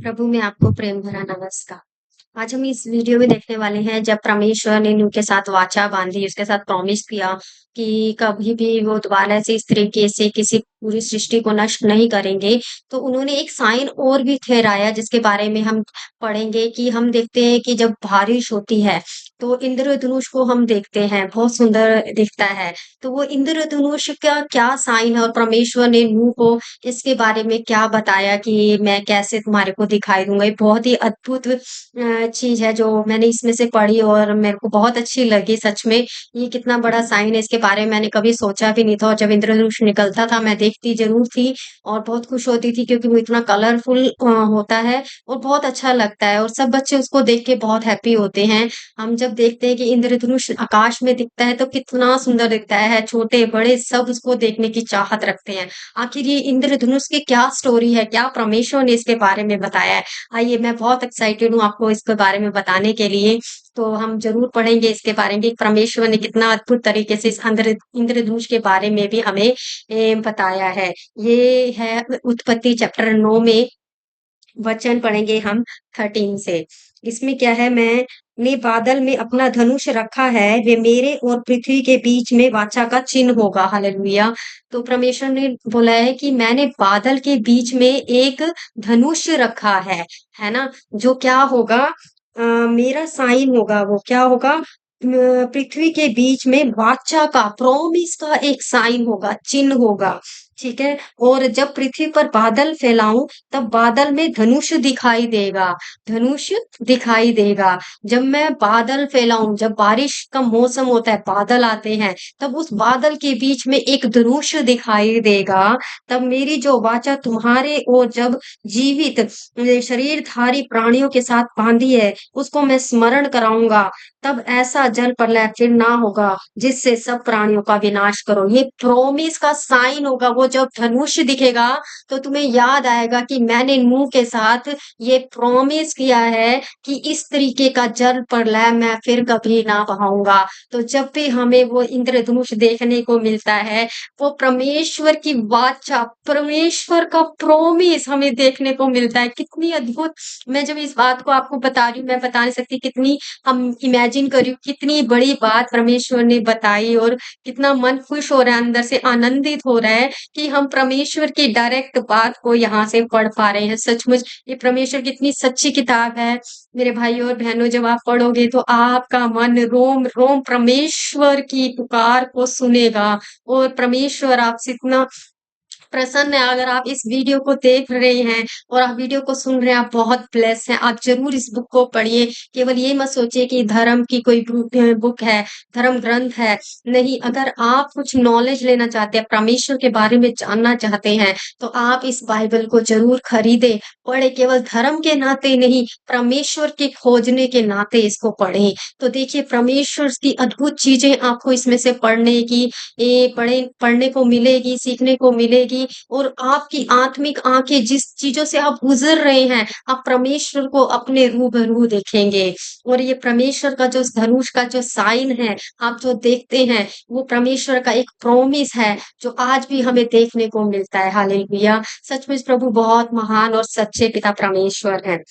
प्रभु में आपको प्रेम भरा नमस्कार। आज हम इस वीडियो में देखने वाले हैं जब परमेश्वर ने नूह के साथ वाचा बांधी, उसके साथ प्रॉमिस किया कि कभी भी वो दोबारा से इस तरीके से किसी पूरी सृष्टि को नष्ट नहीं करेंगे। तो उन्होंने एक साइन और भी ठहराया जिसके बारे में हम पढ़ेंगे कि हम देखते हैं कि जब बारिश होती है, तो इंद्रधनुष को हम देखते हैं, बहुत सुंदर दिखता है। तो वो इंद्रधनुष का क्या साइन है और परमेश्वर ने नूह को इसके बारे में क्या बताया कि मैं कैसे तुम्हारे को दिखाई दूँगा। ये बहुत ही अद्भुत चीज़ है जो मैंने इसमें से पढ़ी और मेरे को बहुत अच्छी लगी सच में। ये कितना बड़ा साइन है इसके बारे में मैंने कभी सोचा भी नहीं था और जब इंद्रधनुष निकलता था मैं देखती ज़रूर थी और बहुत खुश होती थी क्योंकि वो इतना कलरफुल होता है और बहुत अच्छा लगता है और सब बच्चे उसको देख के बहुत हैप्पी होते हैं। हम जब देखते हैं कि इंद्रधनुष आकाश में दिखता है तो कितना सुंदर दिखता है, छोटे-बड़े सब उसको देखने की चाहत रखते हैं। आखिर ये इंद्रधनुष की क्या स्टोरी है? क्या परमेश्वर ने इसके बारे में बताया है? आइए मैं बहुत एक्साइटेड हूँ आपको इसके बारे में बताने के लिए। तो हम ज़रूर पढ़ेंगे इसके बारे में कि परमेश्वर ने कितना अद्भुत तरीके से इस इंद्रधनुष के बारे में भी हमें बताया है। ये है उत्पत्ति चैप्टर 9 में वचन पढ़ेंगे हम 13 से। इसमें क्या है मैंने बादल में अपना धनुष रखा है, वे मेरे और पृथ्वी के बीच में वाचा का चिन्ह होगा। हालेलुया! तो परमेश्वर ने बोला है कि मैंने बादल के बीच में एक धनुष रखा है ना? जो क्या होगा मेरा साइन होगा वो क्या होगा पृथ्वी के बीच में वाचा का प्रॉमिस का एक साइन होगा, चिन्ह होगा। ठीक है? और जब पृथ्वी पर बादल फैलाऊँ तब बादल में धनुष दिखाई देगा, धनुष दिखाई देगा। जब मैं बादल फैलाऊँ, जब बारिश का मौसम होता है, बादल आते हैं, तब उस बादल के बीच में एक धनुष दिखाई देगा। तब मेरी जो वाचा तुम्हारे और जब जीवित शरीरधारी प्राणियों के साथ बाँधी है, उसको मैं स्मरण कराऊँगा। तब ऐसा जल प्रलय फिर ना होगा, जिससे सब प्राणियों का विनाश करो। ये प्रॉमिस का साइन होगा, वो जब धनुष दिखेगा तो तुम्हें याद आएगा कि मैंने नूह के साथ ये प्रॉमिस किया है कि इस तरीके का जल प्रलय मैं फिर कभी ना बहाऊँगा। तो जब भी हमें वो इंद्रधनुष देखने को मिलता है, वो परमेश्वर की वाचा, परमेश्वर का प्रॉमिस हमें देखने को मिलता है। कितनी अद्भुत मैं जब इस बात को आपको बता रही हूँ, मैं बता नहीं सकती कितनी हम इमेजिन कर रही हूँ, कितनी बड़ी बात परमेश्वर ने बताई और कितना मन खुश हो रहा है, अंदर से आनंदित हो रहा है कि हम परमेश्वर की डायरेक्ट बात को यहाँ से पढ़ पा रहे हैं। सचमुच ये परमेश्वर की इतनी सच्ची किताब है। मेरे भाइयों और बहनों जब आप पढ़ोगे तो आपका मन रोम-रोम परमेश्वर की पुकार को सुनेगा और परमेश्वर आपसे इतना प्रसन्न है। अगर आप इस वीडियो को देख रहे हैं और आप वीडियो को सुन रहे हैं, आप बहुत ब्लेस्ड हैं। आप ज़रूर इस बुक को पढ़िए। केवल ये मत सोचिए कि धर्म की कोई बुक है, धर्म ग्रंथ है। नहीं, अगर आप कुछ नॉलेज लेना चाहते हैं, परमेश्वर के बारे में जानना चाहते हैं, तो आप इस बाइबल को ज़रूर खरीदें, पढ़ें। केवल धर्म के नाते नहीं, परमेश्वर के खोजने के नाते इसको पढ़ें। तो देखिए, परमेश्वर की अद्भुत चीज़ें आपको इसमें से पढ़ने को मिलेगी, सीखने को मिलेगी और आपकी आत्मिक आँखें जिस चीज़ों से आप गुज़र रहे हैं, आप परमेश्वर को अपने रूबरू देखेंगे। और ये परमेश्वर का जो धनुष का जो साइन है, आप जो देखते हैं, वो परमेश्वर का एक प्रॉमिस है, जो आज भी हमें देखने को मिलता है। हालेलुया! सचमुच प्रभु बहुत महान और सच्चे पिता परमेश्वर हैं।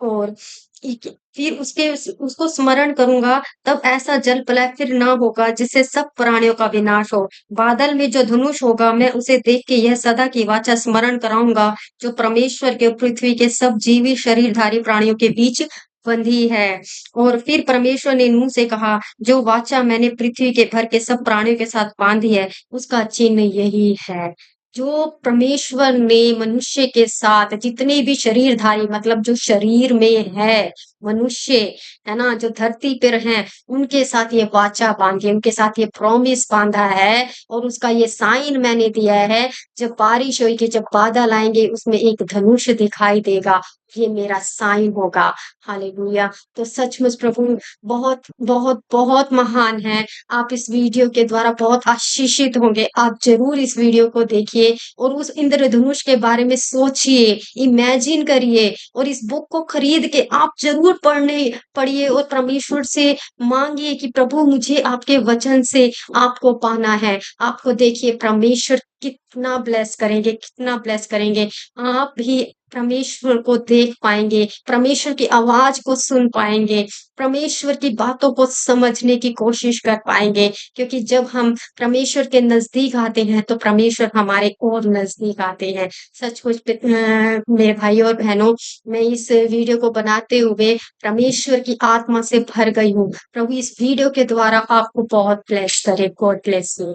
और ठीक है, फिर उसको स्मरण करूँगा, तब ऐसा जल-प्रलय फिर ना होगा, जिससे सब प्राणियों का विनाश हो। बादल में जो धनुष होगा, मैं उसे देख के यह सदा की वाचा स्मरण कराऊँगा, जो परमेश्वर के और पृथ्वी के सब जीवित शरीरधारी प्राणियों के बीच बंधी है। और फिर परमेश्वर ने नूह से कहा, जो वाचा मैंने पृथ्वी के भर के सब प्राणियों के साथ बाँधी है, उसका चिन्ह यही है। जो परमेश्वर ने मनुष्य के साथ जितने भी शरीरधारी मतलब जो शरीर में है मनुष्य, है ना? जो धरती पर हैं, उनके साथ ये वाचा बाँधी है, उनके साथ ये प्रॉमिस बाँधा है और उसका ये साइन मैंने दिया है, जब बारिश होएगी, जब बादल आएँगे, उसमें एक धनुष दिखाई देगा, ये मेरा साइन होगा। हालेलुया! तो सचमुच प्रभु बहुत, बहुत, बहुत महान हैं। आप इस वीडियो के द्वारा बहुत आशीषित होंगे। आप ज़रूर इस वीडियो को देखिए और उस इंद्रधनुष के बारे में सोचिए, इमेजिन करिए और इस बुक को खरीद के आप ज़रूर पढ़िए और परमेश्वर से माँगिए कि प्रभु मुझे आपके वचन से आपको पाना है। आपको देखिए परमेश्वर कितना ब्लेस करेंगे, कितना ब्लेस करेंगे। आप भी परमेश्वर को देख पाएँगे, परमेश्वर की आवाज़ को सुन पाएँगे, परमेश्वर की बातों को समझने की कोशिश कर पाएँगे। क्योंकि जब हम परमेश्वर के नज़दीक आते हैं, तो परमेश्वर हमारे और नज़दीक आते हैं। सचमुच मेरे भाइयों और बहनों, मैं इस वीडियो को बनाते हुए परमेश्वर की आत्मा से भर गई हूँ। प्रभु इस वीडियो के द्वारा आपको बहुत ब्लेस करे। God bless you.